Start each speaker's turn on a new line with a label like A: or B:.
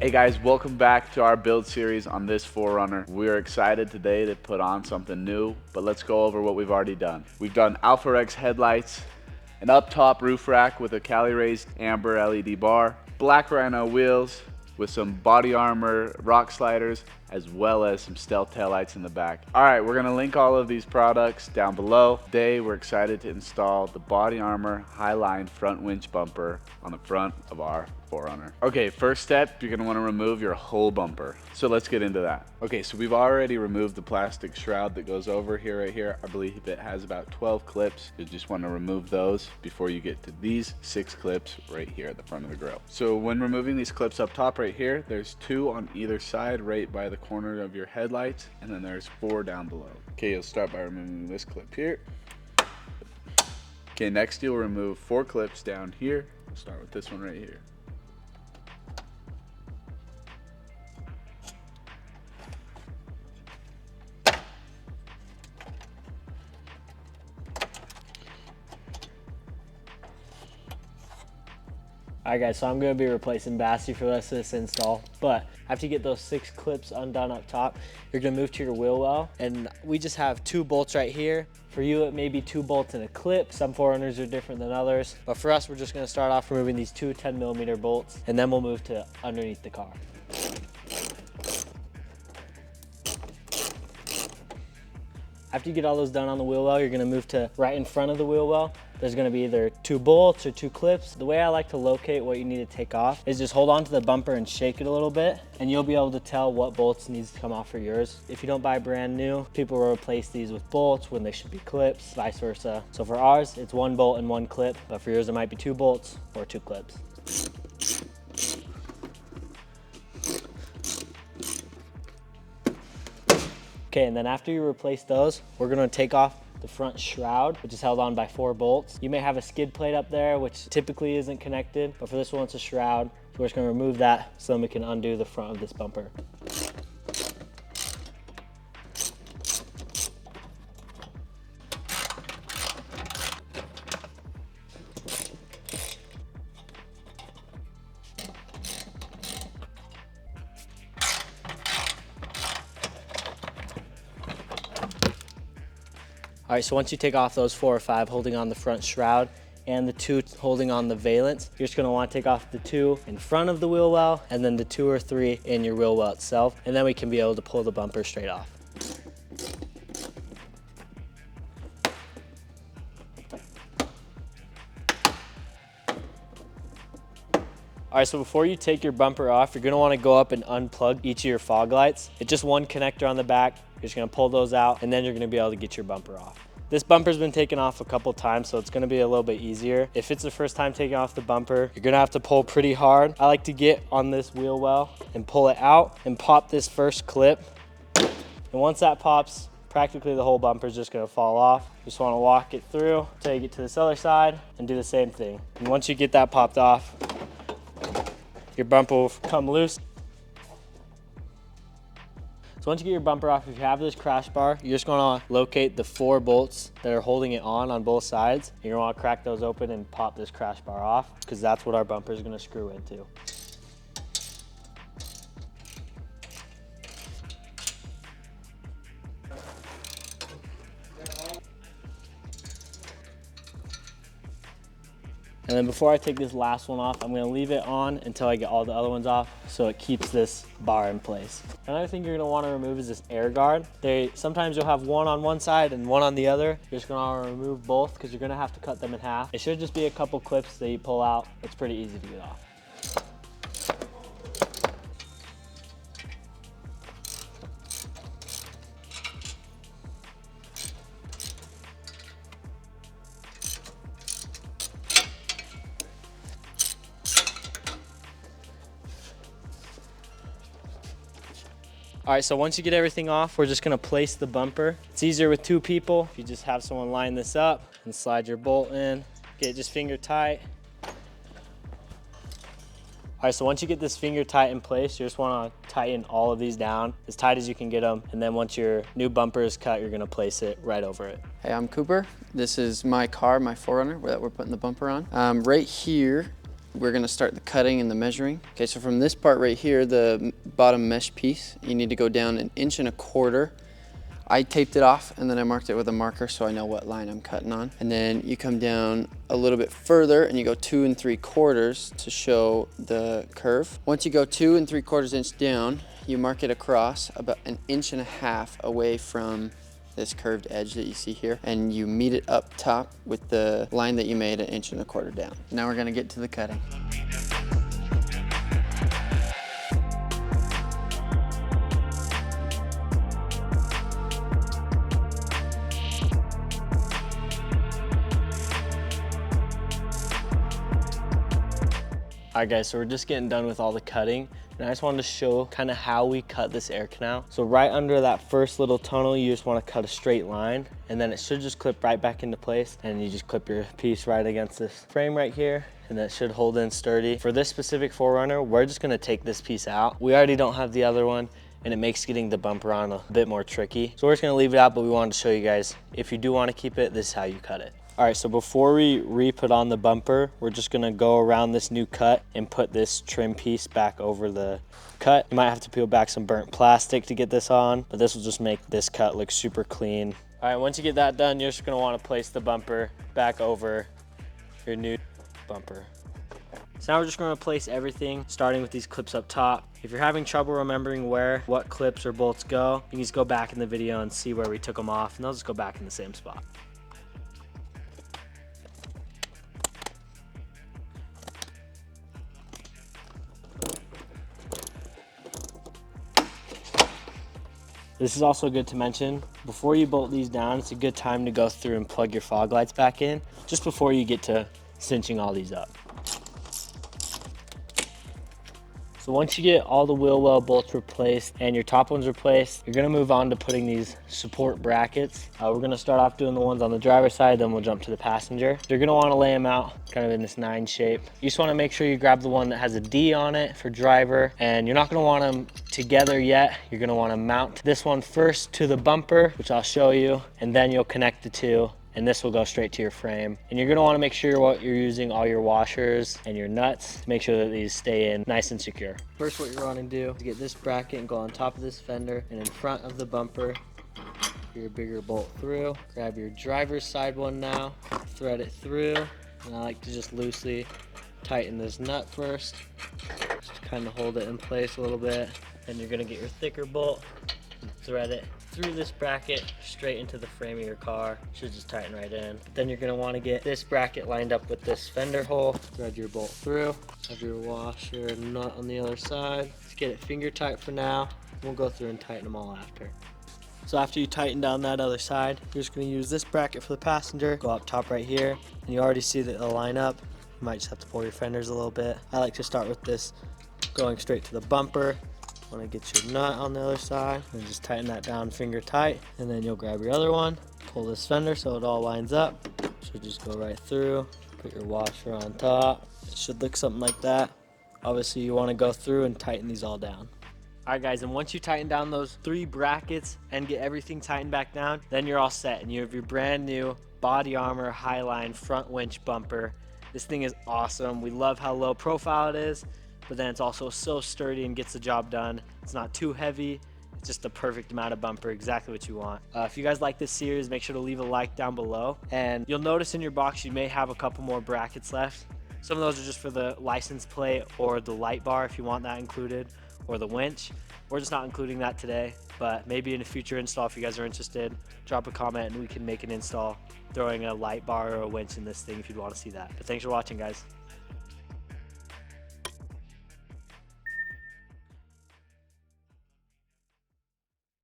A: Hey guys, welcome back to our build series on this 4Runner. We're excited today to put on something new, but let's go over what we've already done. We've done Alpha Rex headlights, an up-top roof rack with a Cali raised amber LED bar, black Rhino wheels with some body armor rock sliders, as well as some stealth taillights in the back. All right, we're gonna link all of these products down below. Today, we're excited to install the body armor Hiline front winch bumper on the front of our 4Runner. Okay, first step, you're gonna wanna remove your whole bumper. So let's get into that. Okay, so we've already removed the plastic shroud that goes over here, right here. I believe it has about 12 clips. You just wanna remove those before you get to these 6 clips right here at the front of the grill. So when removing these clips up top right here, there's 2 on either side right by the corner of your headlights, and then there's 4 down below. Okay, you'll start by removing this clip here. Okay, next you'll remove 4 clips down here. We'll start with this one right here.
B: Alright guys, so I'm going to be replacing Bassy for the rest of this install, but after you get those 6 clips undone up top, you're going to move to your wheel well, and we just have 2 bolts right here. For you it may be 2 bolts and a clip. Some 4Runners are different than others, but for us we're just going to start off removing these 2 10mm bolts, and then we'll move to underneath the car. After you get all those done on the wheel well, you're going to move to right in front of the wheel well. There's going to be either 2 bolts or 2 clips. The way I like to locate what you need to take off is just hold on to the bumper and shake it a little bit, and you'll be able to tell what bolts needs to come off for yours. If you don't buy brand new, people will replace these with bolts when they should be clips, vice versa. So for ours, it's 1 bolt and 1 clip, but for yours it might be 2 bolts or 2 clips. Okay, and then after you replace those, we're gonna take off the front shroud, which is held on by 4 bolts. You may have a skid plate up there, which typically isn't connected, but for this one, it's a shroud. So we're just gonna remove that so then we can undo the front of this bumper. All right, so once you take off those 4 or 5 holding on the front shroud and the 2 holding on the valance, you're just gonna wanna take off the 2 in front of the wheel well and then the 2 or 3 in your wheel well itself, and then we can be able to pull the bumper straight off. All right, so before you take your bumper off, you're gonna wanna go up and unplug each of your fog lights. It's just 1 connector on the back. You're just gonna pull those out, and then you're gonna be able to get your bumper off. This bumper's been taken off a couple times, so it's gonna be a little bit easier. If it's the first time taking off the bumper, you're gonna have to pull pretty hard. I like to get on this wheel well and pull it out and pop this first clip. And once that pops, practically the whole bumper is just gonna fall off. Just wanna walk it through until you get to this other side and do the same thing. And once you get that popped off, your bumper will come loose. So once you get your bumper off, if you have this crash bar, you're just gonna locate the 4 bolts that are holding it on both sides. You're gonna wanna crack those open and pop this crash bar off, because that's what our bumper is gonna screw into. And then before I take this last one off, I'm gonna leave it on until I get all the other ones off so it keeps this bar in place. Another thing you're gonna wanna remove is this air guard. Sometimes you'll have 1 on one side and 1 on the other. You're just gonna wanna remove both because you're gonna have to cut them in half. It should just be a couple clips that you pull out. It's pretty easy to get off. All right, so once you get everything off, we're just gonna place the bumper. It's easier with 2 people. If you just have someone line this up and slide your bolt in, get it just finger tight. All right, so once you get this finger tight in place, you just wanna tighten all of these down as tight as you can get them. And then once your new bumper is cut, you're gonna place it right over it.
C: Hey, I'm Cooper. This is my car, my 4Runner, that we're putting the bumper on. Right here we're gonna start the cutting and the measuring. Okay, so from this part right here, the bottom mesh piece, you need to go down 1.25 inches. I taped it off and then I marked it with a marker so I know what line I'm cutting on. And then you come down a little bit further and you go 2 3/4 to show the curve. Once you go 2 3/4 inches down, you mark it across about 1.5 inches away from this curved edge that you see here, and you meet it up top with the line that you made 1.25 inches down. Now we're gonna get to the cutting.
B: All right guys, so we're just getting done with all the cutting, and I just wanted to show kind of how we cut this air canal. So right under that first little tunnel, you just want to cut a straight line, and then it should just clip right back into place, and you just clip your piece right against this frame right here, and that should hold in sturdy. For this specific 4Runner, we're just gonna take this piece out. We already don't have the other one, and it makes getting the bumper on a bit more tricky. So we're just gonna leave it out, but we wanted to show you guys, if you do want to keep it, this is how you cut it. All right, so before we re-put on the bumper, we're just gonna go around this new cut and put this trim piece back over the cut. You might have to peel back some burnt plastic to get this on, but this will just make this cut look super clean. All right, once you get that done, you're just gonna wanna place the bumper back over your new bumper. So now we're just gonna place everything, starting with these clips up top. If you're having trouble remembering what clips or bolts go, you can just go back in the video and see where we took them off, and they'll just go back in the same spot. This is also good to mention, before you bolt these down, it's a good time to go through and plug your fog lights back in, just before you get to cinching all these up. So once you get all the wheel well bolts replaced and your top ones replaced, you're gonna move on to putting these support brackets. We're gonna start off doing the ones on the driver's side, then we'll jump to the passenger. You're gonna wanna lay them out kind of in this 9 shape. You just wanna make sure you grab the one that has a D on it for driver, and you're not gonna want them together yet. You're gonna wanna mount this one first to the bumper, which I'll show you, and then you'll connect the two, and this will go straight to your frame. And you're gonna wanna make sure you're using all your washers and your nuts to make sure that these stay in nice and secure. First, what you're wanna do is get this bracket and go on top of this fender and in front of the bumper, your bigger bolt through. Grab your driver's side one now, thread it through, and I like to just loosely tighten this nut first, just to kind of hold it in place a little bit. Then you're gonna get your thicker bolt and thread it through this bracket straight into the frame of your car. Should just tighten right in. Then you're gonna wanna get this bracket lined up with this fender hole. Thread your bolt through. Have your washer and nut on the other side. Let's get it finger tight for now. We'll go through and tighten them all after. So after you tighten down that other side, you're just gonna use this bracket for the passenger. Go up top right here, and you already see that it'll line up. You might just have to pull your fenders a little bit. I like to start with this going straight to the bumper. Want to get your nut on the other side and just tighten that down finger tight, and then you'll grab your other one, pull this fender so it all lines up. Should just go right through. Put your washer on top. It should look something like that. Obviously you want to go through and tighten these all down. All right guys, and once you tighten down those 3 brackets and get everything tightened back down, then you're all set and you have your brand new body armor Hiline front winch bumper. This thing is awesome. We love how low profile it is, but then it's also so sturdy and gets the job done. It's not too heavy. It's just the perfect amount of bumper, exactly what you want. If you guys like this series, make sure to leave a like down below. And you'll notice in your box, you may have a couple more brackets left. Some of those are just for the license plate or the light bar if you want that included, or the winch. We're just not including that today, but maybe in a future install, if you guys are interested, drop a comment and we can make an install throwing a light bar or a winch in this thing if you'd want to see that. But thanks for watching, guys.